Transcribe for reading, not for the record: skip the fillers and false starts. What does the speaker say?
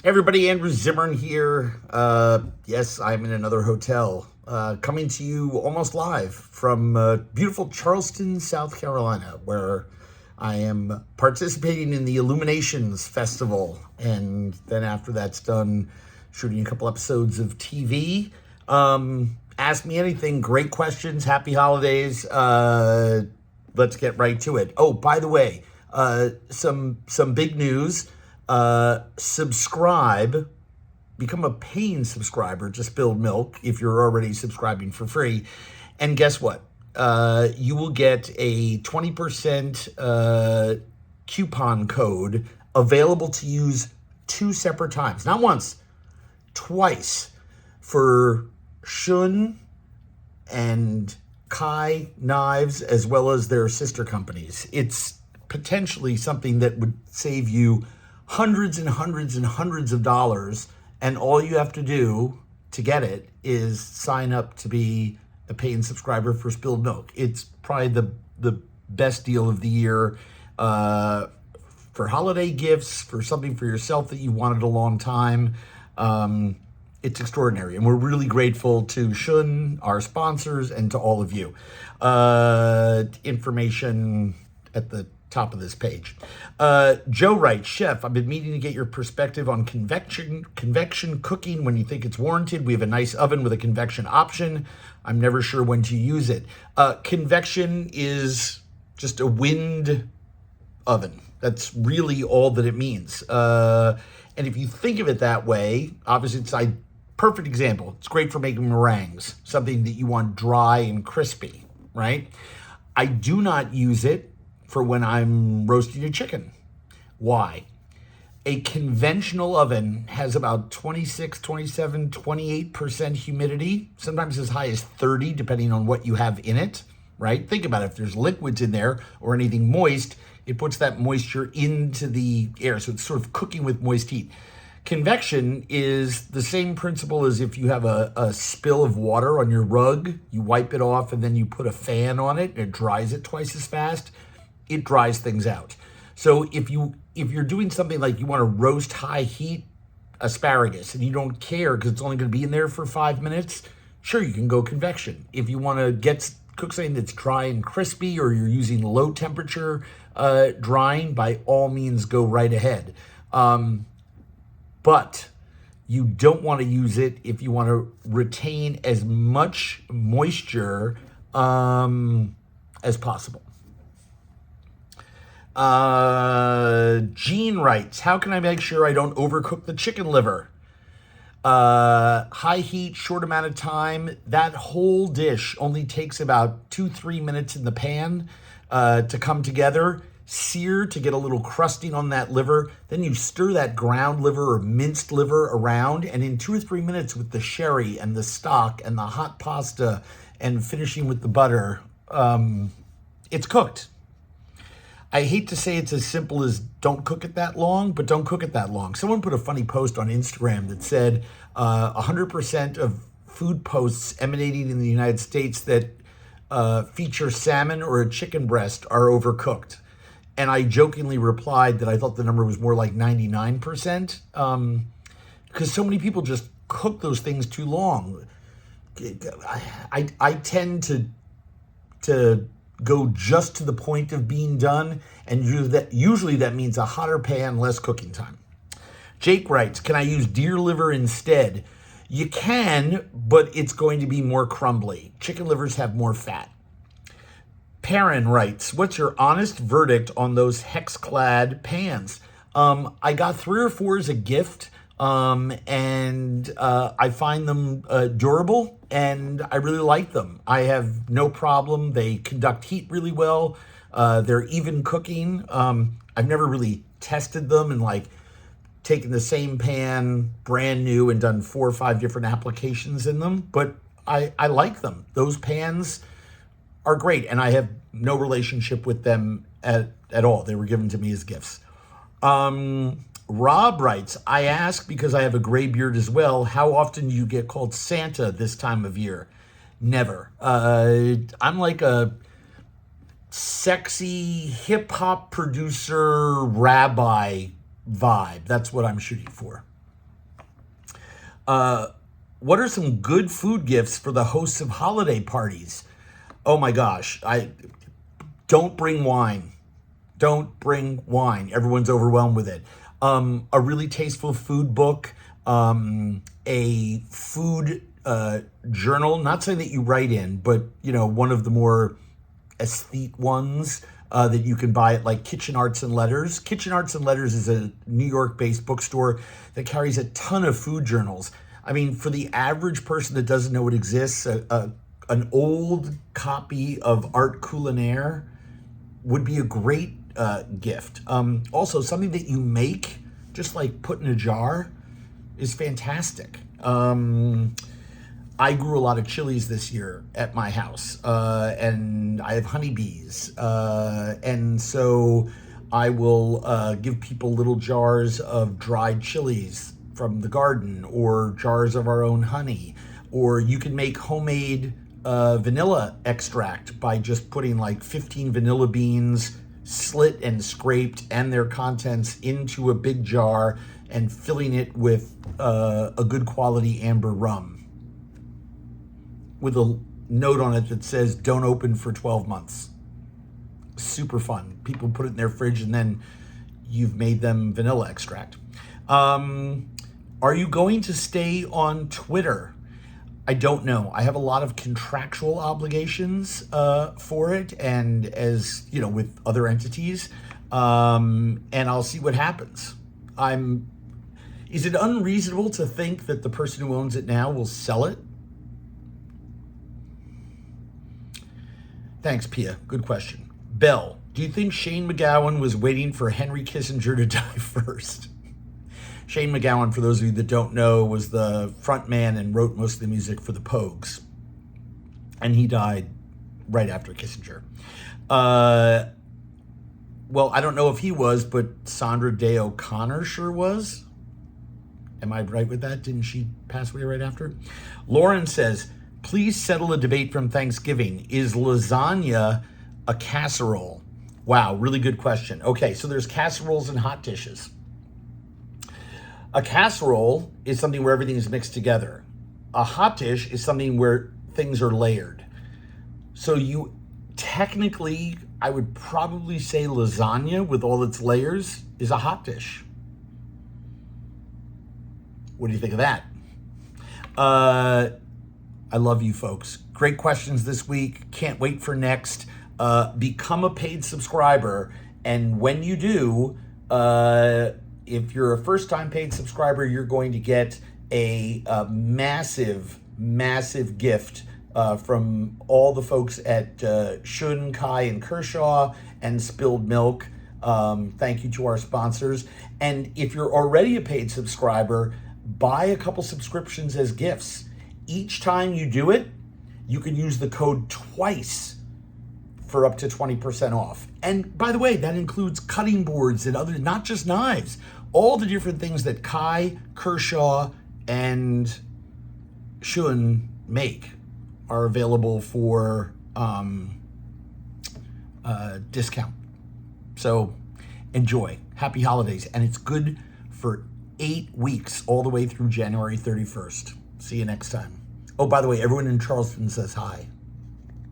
Everybody, Andrew Zimmern here. Yes, I'm in another hotel, coming to you almost live from beautiful Charleston, South Carolina, where I am participating in the Illuminations Festival. And then after that's done, shooting a couple episodes of TV. Ask me anything, great questions, happy holidays. Let's get right to it. Oh, by the way, some big news. Subscribe, become a paying subscriber to Spilled Milk if you're already subscribing for free. And guess what? You will get a 20% coupon code available to use two separate times. Not once, twice, for Shun and Kai knives, as well as their sister companies. It's potentially something that would save you hundreds and hundreds and hundreds of dollars, and all you have to do to get it is sign up to be a paying subscriber for Spilled Milk. It's probably the best deal of the year, for holiday gifts, for something for yourself that you wanted a long time. It's extraordinary, and we're really grateful to Shun, our sponsors, and to all of you. Information at the top of this page. Joe writes, Chef, I've been meaning to get your perspective on convection cooking when you think it's warranted. We have a nice oven with a convection option. I'm never sure when to use it. Convection is just a wind oven. That's really all that it means. And if you think of it that way, obviously it's a perfect example. It's great for making meringues, something that you want dry and crispy, right? I do not use it for when I'm roasting a chicken. Why? A conventional oven has about 26, 27, 28% humidity, sometimes as high as 30, depending on what you have in it, right? Think about it. If there's liquids in there or anything moist, it puts that moisture into the air. So it's sort of cooking with moist heat. Convection is the same principle as if you have a spill of water on your rug, you wipe it off and then you put a fan on it and it dries it twice as fast. It dries things out. So if you're doing something like you want to roast high heat asparagus and you don't care because it's only going to be in there for 5 minutes, sure, you can go convection. If you want to cook something that's dry and crispy, or you're using low temperature drying, by all means go right ahead. But you don't want to use it if you want to retain as much moisture as possible. Gene writes, how can I make sure I don't overcook the chicken liver? High heat, short amount of time. That whole dish only takes about 2-3 minutes in the pan to come together. Sear to get a little crusting on that liver. Then you stir that ground liver or minced liver around, and in 2 or 3 minutes with the sherry and the stock and the hot pasta and finishing with the butter, it's cooked. I hate to say it's as simple as don't cook it that long, but don't cook it that long. Someone put a funny post on Instagram that said 100% of food posts emanating in the United States that feature salmon or a chicken breast are overcooked. And I jokingly replied that I thought the number was more like 99%, because so many people just cook those things too long. I tend to go just to the point of being done, and usually that means a hotter pan, less cooking time. Jake writes, can I use deer liver instead? You can, but it's going to be more crumbly. Chicken livers have more fat. Perrin writes, what's your honest verdict on those hex-clad pans? I got 3 or 4 as a gift, and I find them durable, and I really like them. I have no problem. They conduct heat really well. They're even cooking. I've never really tested them and taken the same pan brand new and done 4 or 5 different applications in them, but I like them. Those pans are great, and I have no relationship with them at all. They were given to me as gifts. Rob writes, I ask because I have a gray beard as well. How often do you get called Santa this time of year? Never. I'm like a sexy hip hop producer rabbi vibe. That's what I'm shooting for. What are some good food gifts for the hosts of holiday parties? Oh my gosh, don't bring wine. Don't bring wine. Everyone's overwhelmed with it. A really tasteful food book, a food journal, not saying that you write in, but one of the more aesthete ones that you can buy at like Kitchen Arts and Letters. Kitchen Arts and Letters is a New York-based bookstore that carries a ton of food journals. I mean, for the average person that doesn't know it exists, an old copy of Art Culinaire would be a great gift. Also, something that you make, just like put in a jar, is fantastic. I grew a lot of chilies this year at my house, and I have honeybees. And so I will give people little jars of dried chilies from the garden, or jars of our own honey. Or you can make homemade vanilla extract by just putting like 15 vanilla beans, slit and scraped, and their contents into a big jar and filling it with a good quality amber rum with a note on it that says, don't open for 12 months. Super fun. People put it in their fridge and then you've made them vanilla extract. Are you going to stay on Twitter? I don't know. I have a lot of contractual obligations for it, and as with other entities, and I'll see what happens. Is it unreasonable to think that the person who owns it now will sell it? Thanks, Pia. Good question. Bell, do you think Shane MacGowan was waiting for Henry Kissinger to die first? Shane MacGowan, for those of you that don't know, was the front man and wrote most of the music for the Pogues. And he died right after Kissinger. Well, I don't know if he was, but Sandra Day O'Connor sure was. Am I right with that? Didn't she pass away right after? Lauren says, please settle a debate from Thanksgiving. Is lasagna a casserole? Wow, really good question. Okay, so there's casseroles and hot dishes. A casserole is something where everything is mixed together. A hot dish is something where things are layered. So you technically, I would probably say lasagna with all its layers is a hot dish. What do you think of that? I love you folks. Great questions this week. Can't wait for next. Become a paid subscriber. And when you do, if you're a first-time paid subscriber, you're going to get a massive, massive gift from all the folks at Shun, Kai, and Kershaw, and Spilled Milk. Thank you to our sponsors. And if you're already a paid subscriber, buy a couple subscriptions as gifts. Each time you do it, you can use the code twice for up to 20% off. And by the way, that includes cutting boards and other, not just knives, all the different things that Kai, Kershaw, and Shun make are available for discount. So enjoy. Happy holidays. And it's good for 8 weeks, all the way through January 31st. See you next time. Oh, by the way, everyone in Charleston says hi.